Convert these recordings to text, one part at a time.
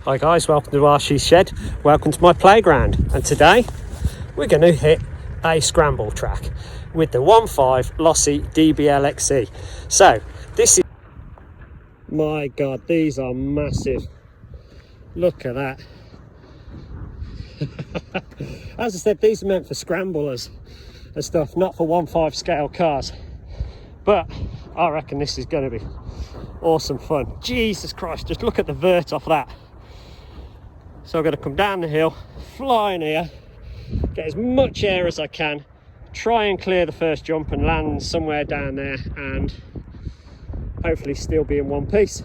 Hi guys, welcome to Roshi's Shed, welcome to my playground, and today we're going to hit a scramble track with the 1.5 Losi DBLXC. So this is, my god, these are massive, look at that. As I said, these are meant for scramblers and stuff, not for 1.5 scale cars, but I reckon this is going to be awesome fun. Jesus Christ, just look at the vert off that. So I'm going to come down the hill, fly in here, get as much air as I can, try and clear the first jump and land somewhere down there, and hopefully still be in one piece.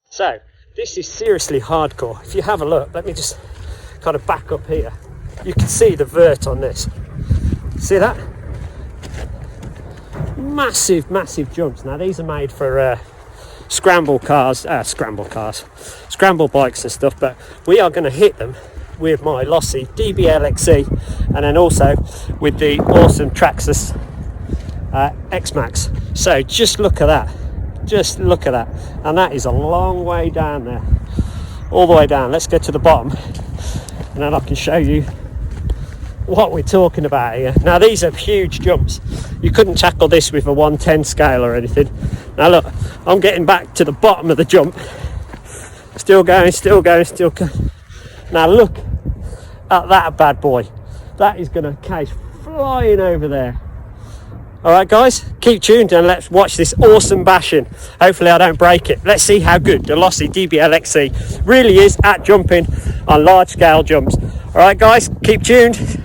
So this is seriously hardcore. If you have a look, let me just kind of back up here. You can see the vert on this. See that? Massive jumps. Now these are made for scramble bikes and stuff, but we are going to hit them with my Losi DBLXC, and then also with the awesome Traxxas X-Max. So just look at that. Just look at that, and that is a long way down there, all the way down. Let's get to the bottom and then I can show you what we're talking about here. Now these are huge jumps. You couldn't tackle this with a 110 scale or anything. Now look, I'm getting back to the bottom of the jump, still going. Now look at that bad boy. That is going to case flying over there. Alright guys, keep tuned and let's watch this awesome bashing. Hopefully I don't break it. Let's see how good the Losi DBLXC really is at jumping on large scale jumps. Alright guys, keep tuned.